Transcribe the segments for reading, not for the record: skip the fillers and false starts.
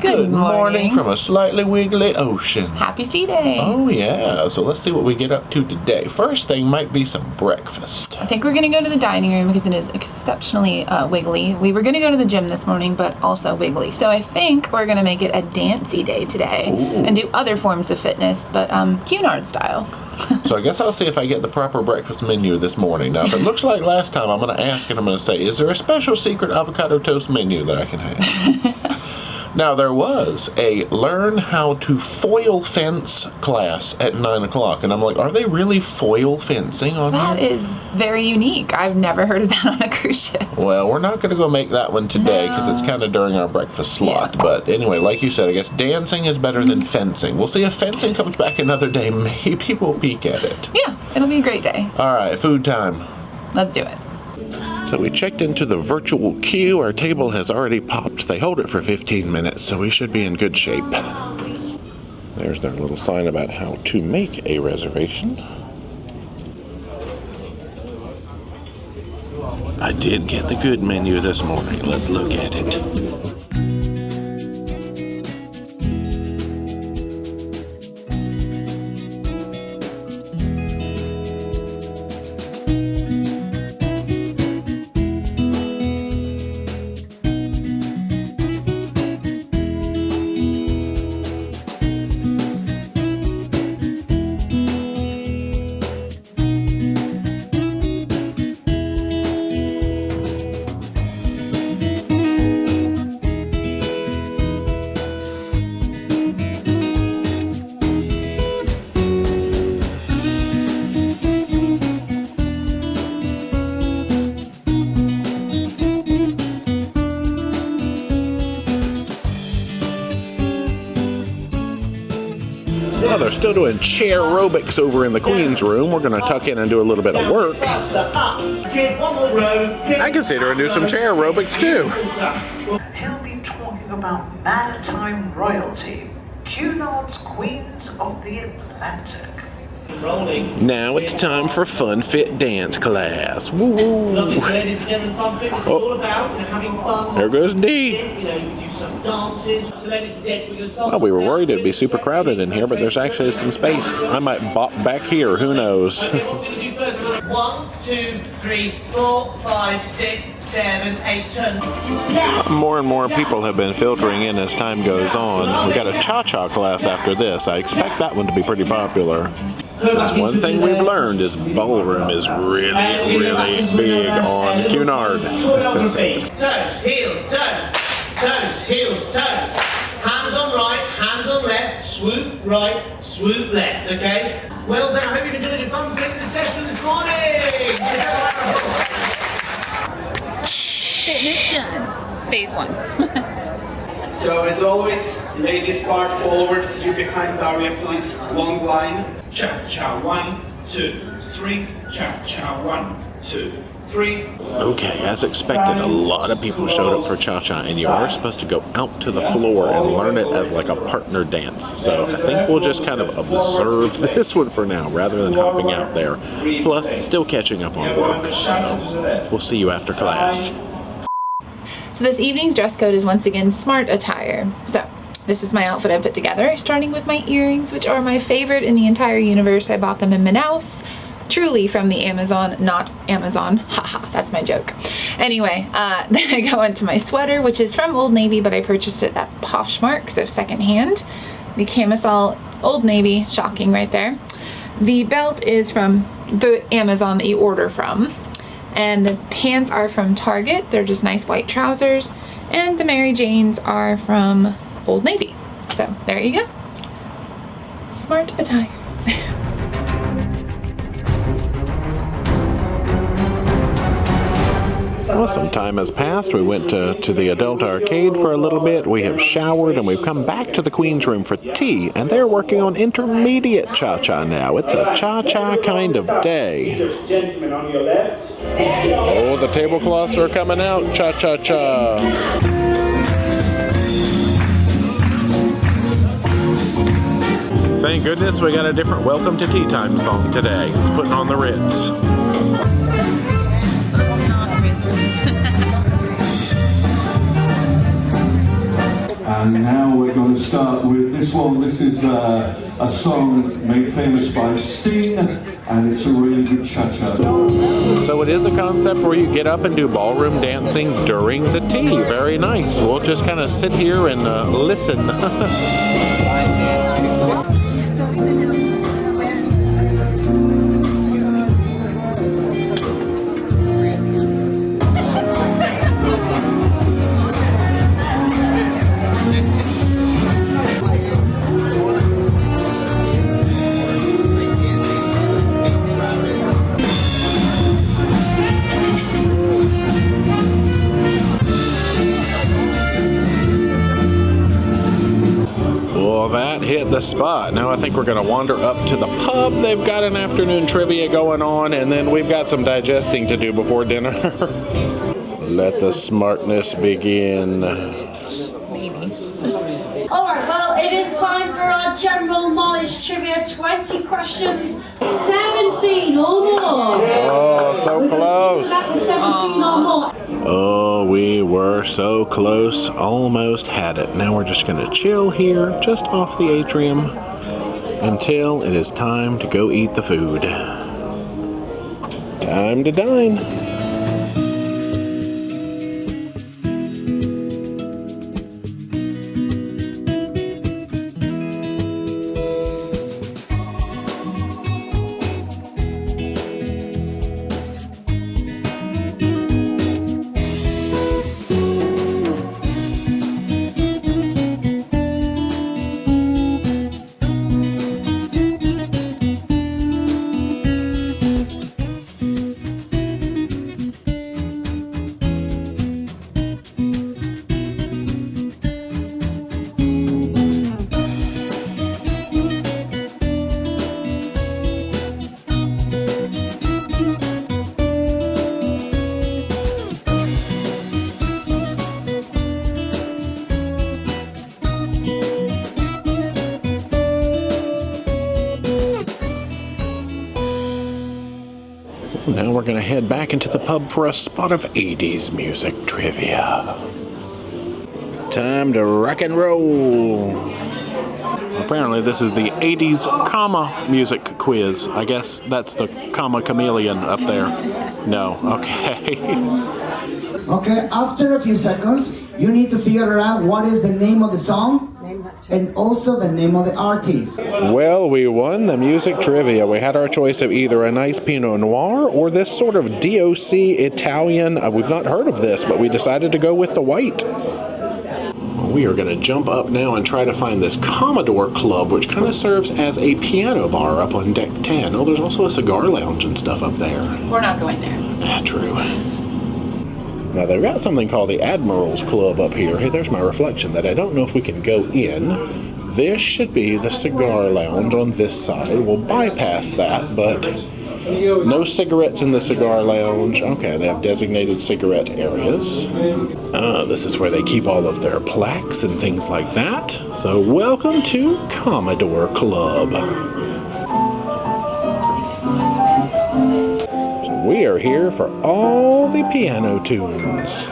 Good morning from a slightly wiggly ocean. Happy sea day. Oh yeah, so let's see what we get up to today. First thing might be some breakfast. I think we're going to go to the dining room because it is exceptionally wiggly. We were going to go to the gym this morning, but also wiggly. So I think we're going to make it a dancey day today. Ooh. And do other forms of fitness, but Cunard style. So I guess I'll see if I get the proper breakfast menu this morning. Now, if it looks like last time, I'm going to ask and I'm going to say, is there a special secret avocado toast menu that I can have? Now, there was a learn how to foil fence class at 9 o'clock. And I'm like, are they really foil fencing on That here? is very unique. I've never heard of that on a cruise ship. Well, we're not going to go make that one today because it's kind of during our breakfast slot. Yeah. But anyway, like you said, I guess dancing is better than fencing. We'll see if fencing comes back another day. Maybe we'll peek at it. Yeah, it'll be a great day. All right, food time. Let's do it. So we checked into the virtual queue. Our table has already popped. They hold it for 15 minutes, so we should be in good shape. There's their little sign about how to make a reservation. I did get the good menu this morning. Let's look at it. Well, they're still doing chair aerobics over in the Queen's room. We're going to tuck in and do a little bit of work. I consider and do some chair aerobics too. He'll be talking about maritime royalty, Cunard's Queens of the Atlantic. Now it's time for Fun Fit Dance class. Woo-woo. Ladies and gentlemen, fun fitness is all about having fun. There goes Dee. You know, you do some dances. So ladies and gentlemen, we're going to start. Well, we were worried it'd be super crowded in here, but there's actually some space. I might bop back here, who knows. Okay, what we're going to do first is 1, 2, 3, 4, 5, 6, 7, 8, turn. More and more people have been filtering in as time goes on. We got a cha-cha class after this. I expect that one to be pretty popular. Because one thing we've learned is Ballroom is really, really big on Cunard. Toes, heels, toes. Toes, heels, toes. Hands on right, hands on left. Swoop right, swoop left, okay? Well done. I hope you've enjoyed your fun fitness session this morning. Fitness done. Phase 1. So as always, ladies part forwards, you behind Daria, please. Long line. Cha-cha, 1, 2, 3. Cha-cha, 1, 2, 3. Okay, as expected, a lot of people showed up for cha-cha, and you are supposed to go out to the floor and learn it as like a partner dance. So I think we'll just kind of observe this one for now, rather than hopping out there. Plus, still catching up on work, so we'll see you after class. So this evening's dress code is once again smart attire. So this is my outfit I put together, starting with my earrings, which are my favorite in the entire universe. I bought them in Manaus, truly from the Amazon, not Amazon. Haha, that's my joke. Anyway, then I go into my sweater, which is from Old Navy, but I purchased it at Poshmark, so secondhand. The camisole, Old Navy, shocking right there. The belt is from the Amazon that you order from. And the pants are from Target. They're just nice white trousers. And the Mary Janes are from Old Navy. So there you go. Smart attire. Well, some time has passed. We went to the adult arcade for a little bit. We have showered, and we've come back to the Queen's room for tea, and they're working on intermediate cha-cha now. It's a cha-cha kind of day. Oh, the tablecloths are coming out. Cha-cha-cha. Thank goodness we got a different Welcome to Tea Time song today. It's putting on the Ritz. And now start with this one. This is a song made famous by Sting, and it's a really good cha-cha. So it is a concept where you get up and do ballroom dancing during the tea. Very nice. We'll just kind of sit here and listen. Hit the spot. Now I think we're going to wander up to the pub. They've got an afternoon trivia going on, and then we've got some digesting to do before dinner. Let the smartness begin. Maybe. Alright, well, it is time for our general knowledge trivia. 20 questions, 17 or more. Oh, so close. 17 or more. Oh, we were so close. Almost had it. Now we're just going to chill here, just off the atrium, until it is time to go eat the food. Time to dine. Now we're going to head back into the pub for a spot of 80s music trivia. Time to rock and roll. Apparently this is the 80s comma music quiz. I guess that's the comma chameleon up there. No, okay. Okay, after a few seconds, you need to figure out what is the name of the song and also the name of the artist. Well, we won the music trivia. We had our choice of either a nice Pinot Noir or this sort of DOC Italian. We've not heard of this, but we decided to go with the white. We are going to jump up now and try to find this Commodore Club, which kind of serves as a piano bar up on deck 10. Oh, there's also a cigar lounge and stuff up there. We're not going there. Ah, true. Now, they've got something called the Admiral's Club up here. Hey, there's my reflection that I don't know if we can go in. This should be the cigar lounge on this side. We'll bypass that, but no cigarettes in the cigar lounge. Okay, they have designated cigarette areas. This is where they keep all of their plaques and things like that. So, welcome to Commodore Club. We are here for all the piano tunes.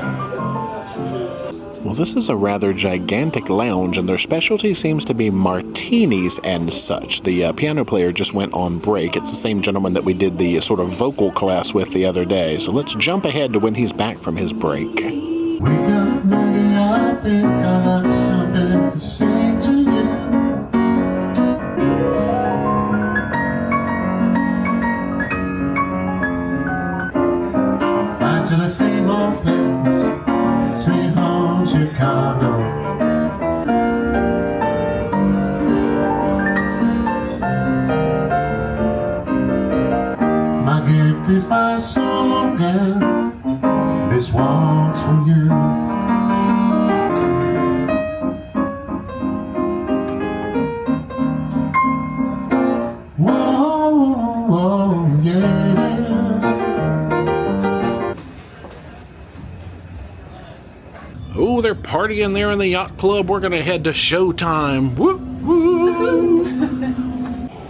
Well, this is a rather gigantic lounge, and their specialty seems to be martinis and such. The piano player just went on break. It's the same gentleman that we did the sort of vocal class with the other day. So let's jump ahead to when he's back from his break. Wake up, lady, I think I got something to say to you. To the same old place, sweet home Chicago. My gift is my song, and this one's for you. Whoa, whoa, yeah. Oh, they're partying there in the yacht club. We're going to head to showtime. Woo, woo.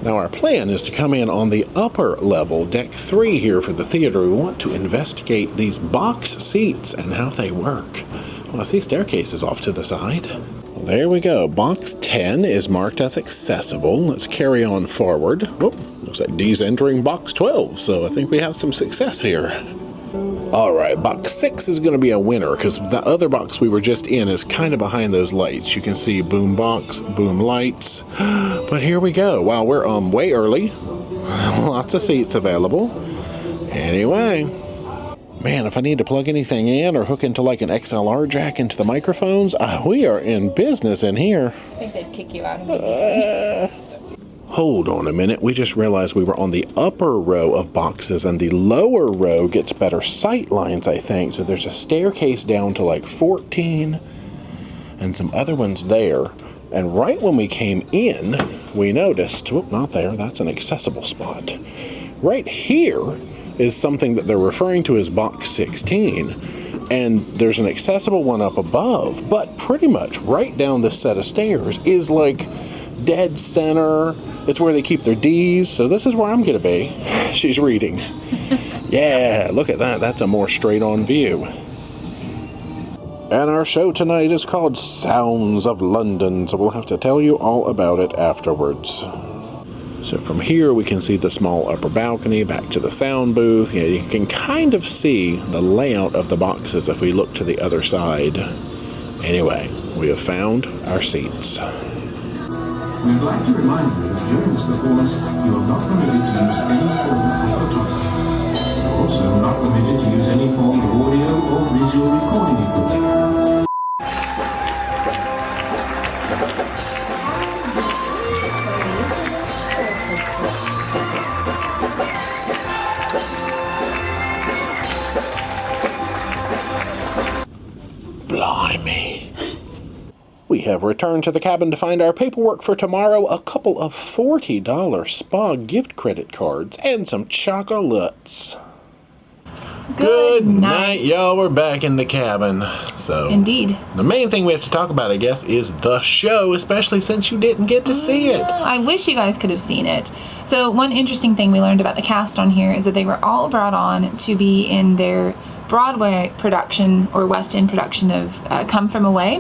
Now, our plan is to come in on the upper level, deck 3 here for the theater. We want to investigate these box seats and how they work. Oh, I see staircases off to the side. Well, there we go. Box 10 is marked as accessible. Let's carry on forward. Whoop, looks like Dee's entering box 12, so I think we have some success here. All right, box 6 is going to be a winner because the other box we were just in is kind of behind those lights. You can see boom box, boom lights. But here we go. Wow, we're way early. Lots of seats available. Anyway, man, if I need to plug anything in or hook into like an XLR jack into the microphones, we are in business in here. I think they'd kick you out immediately. Hold on a minute, we just realized we were on the upper row of boxes and the lower row gets better sight lines, I think. So there's a staircase down to like 14 and some other ones there. And right when we came in, we noticed, whoop, not there, that's an accessible spot. Right here is something that they're referring to as box 16. And there's an accessible one up above, but pretty much right down this set of stairs is like dead center. It's where they keep their D's, so this is where I'm gonna be. She's reading. Yeah, look at that. That's a more straight-on view. And our show tonight is called Sounds of London, so we'll have to tell you all about it afterwards. So from here we can see the small upper balcony back to the sound booth. Yeah, you can kind of see the layout of the boxes if we look to the other side. Anyway, we have found our seats. We'd like to remind you that during this performance, you are not permitted to use any form of photography. You're also not permitted to use any form of audio or visual recording equipment. Blimey. We have returned to the cabin to find our paperwork for tomorrow, a couple of $40 spa gift credit cards, and some chocolates. Good night, y'all. We're back in the cabin. So, Indeed. The main thing we have to talk about, I guess, is the show, especially since you didn't get to see it. I wish you guys could have seen it. So one interesting thing we learned about the cast on here is that they were all brought on to be in their Broadway production or West End production of Come From Away.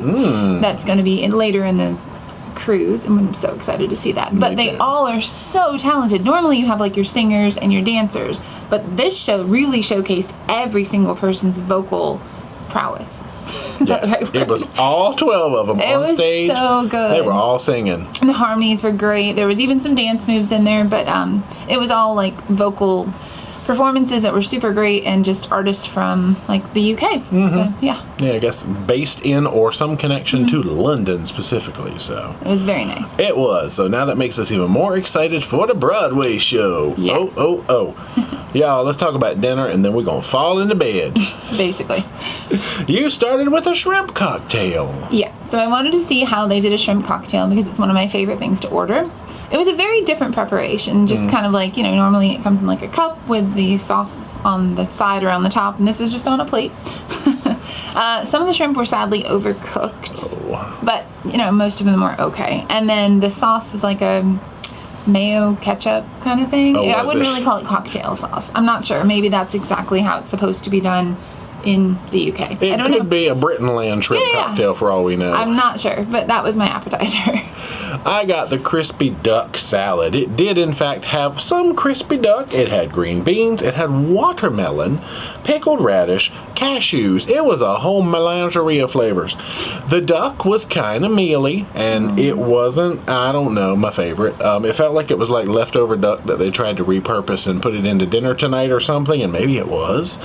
That's going to be later in the cruise, and I'm so excited to see that. But they all are so talented. Normally you have like your singers and your dancers, but this show really showcased every single person's vocal prowess. Is that the right word? It was all 12 of them on stage. It was so good. They were all singing. And the harmonies were great. There was even some dance moves in there, but it was all like vocal performances that were super great and just artists from like the UK. So, yeah, I guess based in or some connection to London specifically. So it was very nice. It was. So now that makes us even more excited for the Broadway show. Yes. Y'all, let's talk about dinner and then we're gonna fall into bed. Basically. You started with a shrimp cocktail. Yeah, so I wanted to see how they did a shrimp cocktail because it's one of my favorite things to order. It was a very different preparation, just kind of like, normally it comes in like a cup with the sauce on the side or on the top, and this was just on a plate. Some of the shrimp were sadly overcooked, but, most of them were okay. And then the sauce was like a mayo ketchup kind of thing. I wouldn't really call it cocktail sauce. I'm not sure. Maybe that's exactly how it's supposed to be done in the UK. It could be a Britain-land shrimp cocktail for all we know. I'm not sure, but that was my appetizer. I got the crispy duck salad. It did, in fact, have some crispy duck. It had green beans. It had watermelon, pickled radish, cashews. It was a whole menagerie of flavors. The duck was kind of mealy, and it wasn't, I don't know, my favorite. It felt like it was like leftover duck that they tried to repurpose and put it into dinner tonight or something, and maybe it was.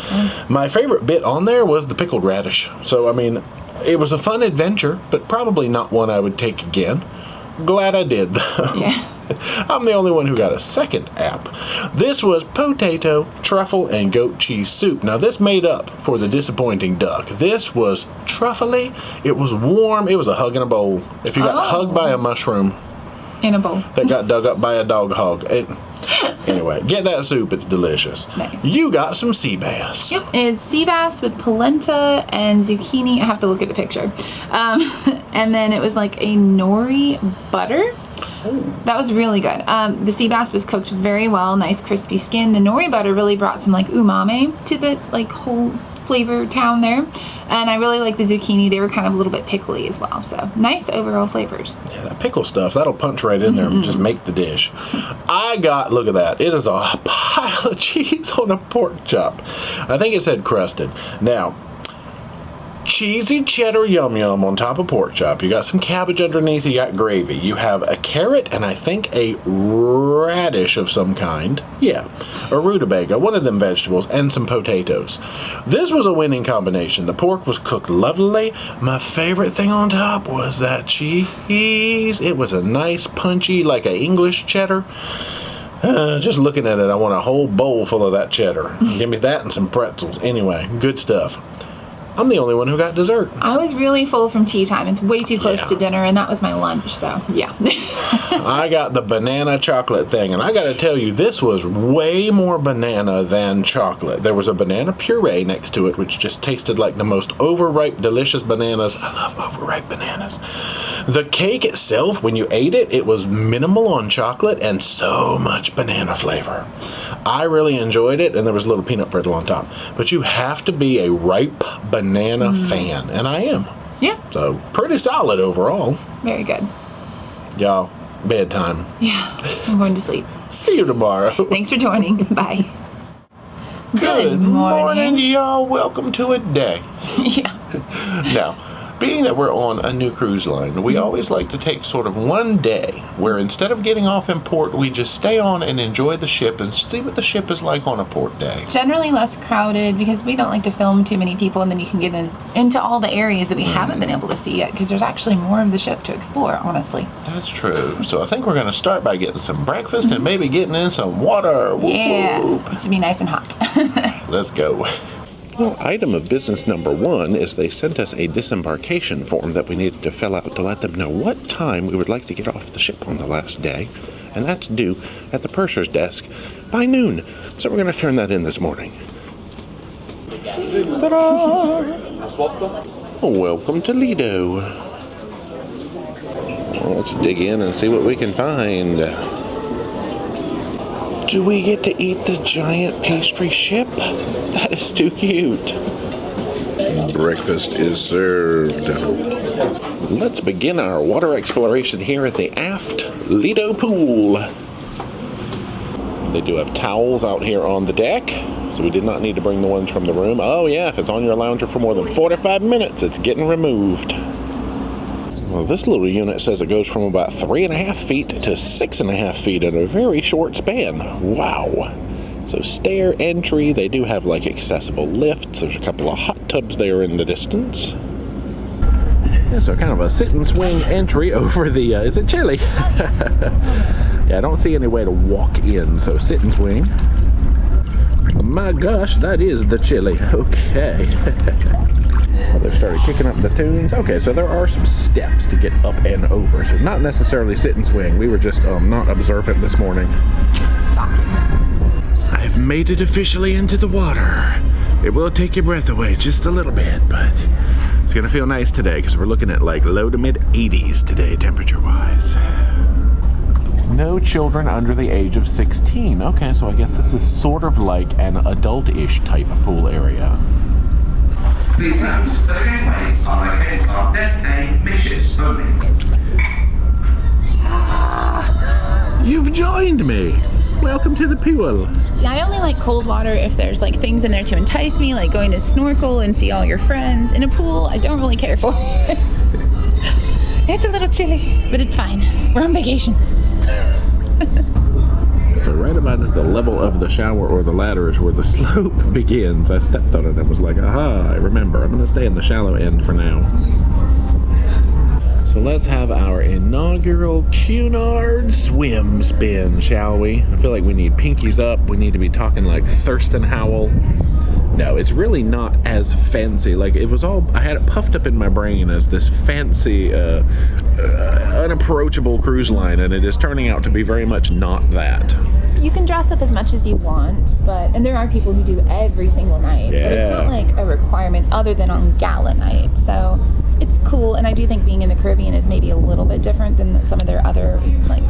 My favorite bit on there was the pickled radish. So, it was a fun adventure, but probably not one I would take again. Glad I did, though. Yeah. I'm the only one who got a second app. This was potato, truffle, and goat cheese soup. Now, this made up for the disappointing duck. This was truffly. It was warm. It was a hug in a bowl. If you got hugged by a mushroom in a bowl that got dug up by a dog hog. Anyway, get that soup. It's delicious. Nice. You got some sea bass. Yep, it's sea bass with polenta and zucchini. I have to look at the picture. And then it was like a nori butter. That was really good. The sea bass was cooked very well, nice crispy skin. The nori butter really brought some like umami to the whole flavor town there. And I really like the zucchini. They were kind of a little bit pickly as well. So nice overall flavors. Yeah, that pickle stuff, that'll punch right in there and just make the dish. I got, look at that. It is a pile of cheese on a pork chop. I think it said crusted. Now, cheesy cheddar yum yum on top of pork chop. You got some cabbage underneath. You got gravy. You have a carrot and I think a radish of some kind. Yeah, a rutabaga, one of them vegetables, and some potatoes. This was a winning combination. The pork was cooked lovely. My favorite thing on top was that cheese. It was a nice punchy, like an English cheddar. Just looking at it, I want a whole bowl full of that cheddar. Give me that and some pretzels. Anyway, good stuff. I'm the only one who got dessert. I was really full from tea time. It's way too close to dinner, and that was my lunch, so yeah. I got the banana chocolate thing, and I got to tell you, this was way more banana than chocolate. There was a banana puree next to it, which just tasted like the most overripe, delicious bananas. I love overripe bananas. The cake itself, when you ate it, it was minimal on chocolate and so much banana flavor. I really enjoyed it, and there was a little peanut brittle on top. But you have to be a ripe banana fan, and I am. Yeah. So, pretty solid overall. Very good. Y'all, bedtime. Yeah, I'm going to sleep. See you tomorrow. Thanks for joining. Bye. Good morning, y'all. Welcome to a day. Yeah. Now, being that we're on a new cruise line, we always like to take sort of one day where instead of getting off in port, we just stay on and enjoy the ship and see what the ship is like on a port day. Generally less crowded because we don't like to film too many people, and then you can get into all the areas that we haven't been able to see yet because there's actually more of the ship to explore, honestly. That's true. So I think we're going to start by getting some breakfast and maybe getting in some water. Whoop, yeah, whoop. it's to be nice and hot. Let's go. Well, item of business number 1 is they sent us a disembarkation form that we needed to fill out to let them know what time we would like to get off the ship on the last day, and that's due at the purser's desk by noon. So we're going to turn that in this morning. Ta-da! Welcome to Lido. Well, let's dig in and see what we can find. Do we get to eat the giant pastry ship? That is too cute. Breakfast is served. Let's begin our water exploration here at the aft Lido pool. They do have towels out here on the deck, so we did not need to bring the ones from the room. Oh yeah, if it's on your lounger for more than 45 minutes, it's getting removed. Well, this little unit says it goes from about 3.5 feet to 6.5 feet in a very short span. Wow. So stair entry, they do have like accessible lifts. There's a couple of hot tubs there in the distance. Yeah, so kind of a sit and swing entry over the, is it chilly? Yeah, I don't see any way to walk in, so sit and swing. Oh my gosh, that is the chili. Okay. Well, they started kicking up the tunes. Okay, so there are some steps to get up and over. So not necessarily sit and swing. We were just not observant this morning. I've made it officially into the water. It will take your breath away just a little bit, but it's going to feel nice today because we're looking at like low to mid 80s today, temperature-wise. No children under the age of 16. Okay, so I guess this is sort of like an adult-ish type of pool area. Please note that the gateways are located on deck A midship only. You've joined me. Welcome to the pool. See, I only like cold water if there's like things in there to entice me, like going to snorkel and see all your friends. In a pool, I don't really care for it. It's a little chilly, but it's fine. We're on vacation. So right about at the level of the shower or the ladder is where the slope begins. I stepped on it and was like, aha, I remember. I'm going to stay in the shallow end for now. So let's have our inaugural Cunard swim spin, shall we? I feel like we need pinkies up. We need to be talking like Thurston Howell. No, it's really not as fancy. Like it was all, I had it puffed up in my brain as this fancy, unapproachable cruise line, and it is turning out to be very much not that. You can dress up as much as you want, and there are people who do every single night, yeah. But it's not like a requirement other than on gala night. So it's cool, and I do think being in the Caribbean is maybe a little bit different than some of their other like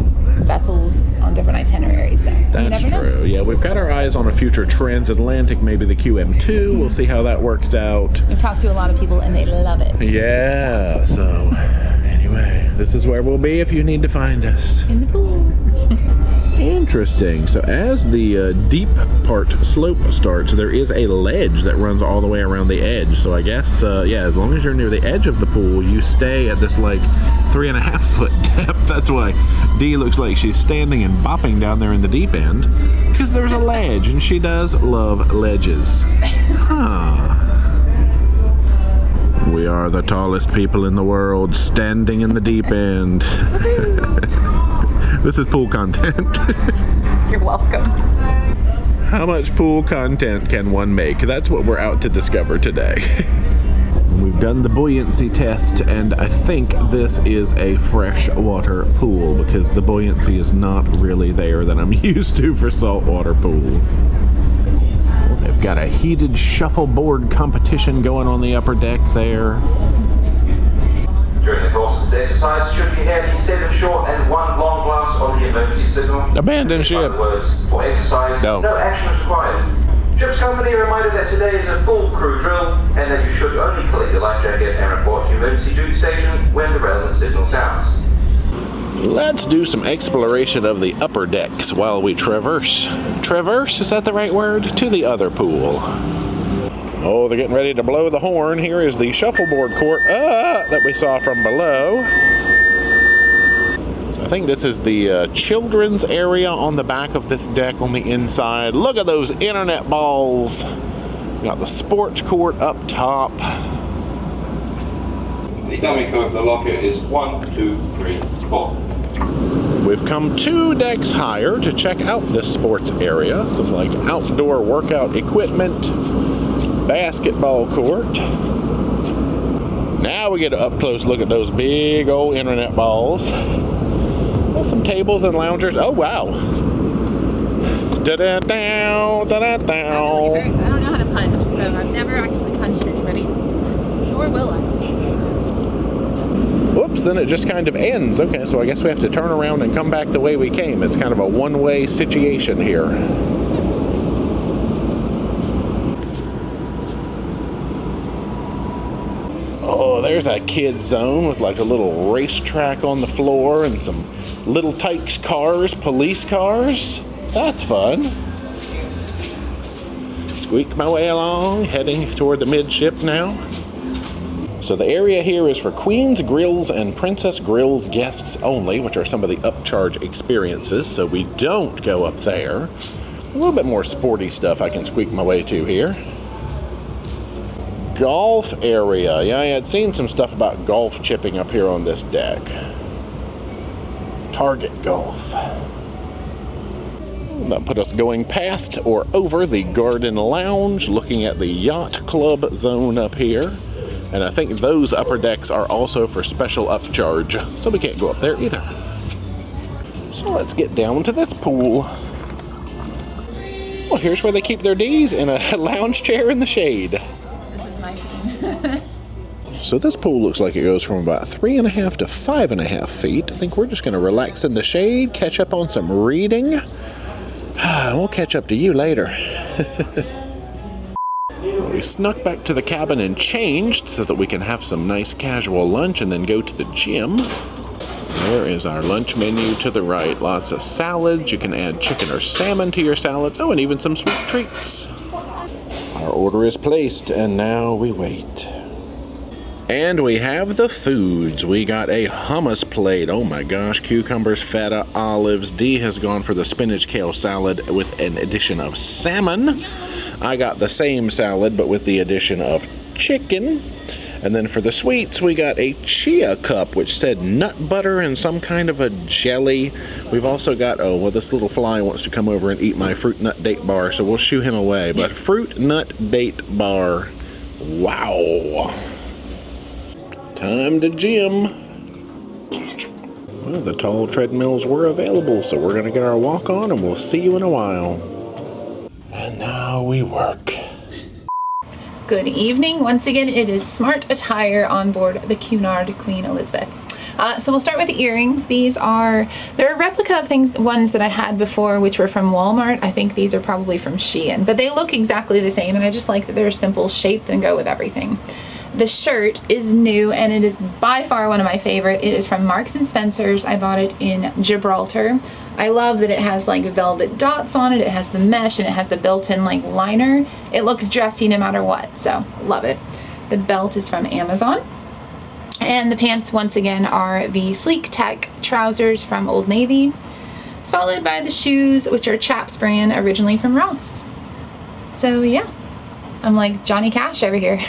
vessels on different itineraries. So you That's never know. true. Yeah, we've got our eyes on a future transatlantic, maybe the QM2. We'll see how that works out. We've talked to a lot of people and they love it. Yeah, so anyway, this is where we'll be if you need to find us. In the pool. Interesting. So as the deep part slope starts, there is a ledge that runs all the way around the edge. So I guess, yeah, as long as you're near the edge of the pool, you stay at this like 3.5 foot depth. That's why Dee looks like she's standing and bopping down there in the deep end, because there's a ledge, and she does love ledges. Huh. We are the tallest people in the world, standing in the deep end. This is pool content. You're welcome. How much pool content can one make? That's what we're out to discover today. We've done the buoyancy test, and I think this is a freshwater pool because the buoyancy is not really there that I'm used to for saltwater pools. They've got a heated shuffleboard competition going on the upper deck there. During the course of this exercise, should you hear the 7 short and 1 long blast on the emergency signal, Abandon ship. in other words, for exercise, no action is required. Ship's company are reminded that today is a full crew drill and that you should only collect your life jacket and report to emergency duty station when the relevant signal sounds. Let's do some exploration of the upper decks while we traverse. Traverse, is that the right word? To the other pool. Oh, they're getting ready to blow the horn. Here is the shuffleboard court that we saw from below. So I think this is the children's area on the back of this deck on the inside. Look at those internet balls. We got the sports court up top. The dummy code for the locker is 1, 2, 3, 4. We've come 2 decks higher to check out this sports area. Some like outdoor workout equipment. Basketball court. Now we get an up close look at those big old internet balls. Some tables and loungers. Oh wow. Da-da-dow, da-da-dow. I don't know how to punch, so I've never actually punched anybody. Nor will I. Whoops, then it just kind of ends. Okay, so I guess we have to turn around and come back the way we came. It's kind of a one-way situation here. Oh, there's a kid zone with like a little racetrack on the floor and some little tykes cars, police cars. That's fun. Squeak my way along, heading toward the midship now. So the area here is for Queen's Grills and Princess Grills guests only, which are some of the upcharge experiences, so we don't go up there. A little bit more sporty stuff I can squeak my way to here. Golf area. Yeah, I had seen some stuff about golf chipping up here on this deck. Target golf. That put us going past or over the garden lounge, looking at the yacht club zone up here. And I think those upper decks are also for special upcharge, so we can't go up there either. So let's get down to this pool. Well, here's where they keep their D's, in a lounge chair in the shade. This is my scene. So this pool looks like it goes from about 3.5 to 5.5 feet. I think we're just going to relax in the shade, catch up on some reading. We'll catch up to you later. We snuck back to the cabin and changed so that we can have some nice casual lunch and then go to the gym. There is our lunch menu to the right. Lots of salads. You can add chicken or salmon to your salads. Oh, and even some sweet treats. Our order is placed, and now we wait. And we have the foods. We got a hummus plate. Oh my gosh, cucumbers, feta, olives. Dee has gone for the spinach kale salad with an addition of salmon. I got the same salad, but with the addition of chicken. And then for the sweets, we got a chia cup, which said nut butter and some kind of a jelly. We've also got, oh, well, this little fly wants to come over and eat my fruit nut date bar, so we'll shoo him away. But fruit nut date bar. Wow. Time to gym. Well, the tall treadmills were available, so we're going to get our walk on, and we'll see you in a while. And now we work. Good evening. Once again, it is smart attire on board the Cunard Queen Elizabeth. So we'll start with the earrings. They're a replica of ones that I had before, which were from Walmart. I think these are probably from Shein, but they look exactly the same, and I just like that they're a simple shape and go with everything. The shirt is new, and it is by far one of my favorite. It is from Marks and Spencer's. I bought it in Gibraltar. I love that it has like velvet dots on it. It has the mesh, and it has the built-in like liner. It looks dressy no matter what, so love it. The belt is from Amazon. And the pants, once again, are the Sleek Tech trousers from Old Navy, followed by the shoes, which are Chaps brand, originally from Ross. So yeah, I'm like Johnny Cash over here.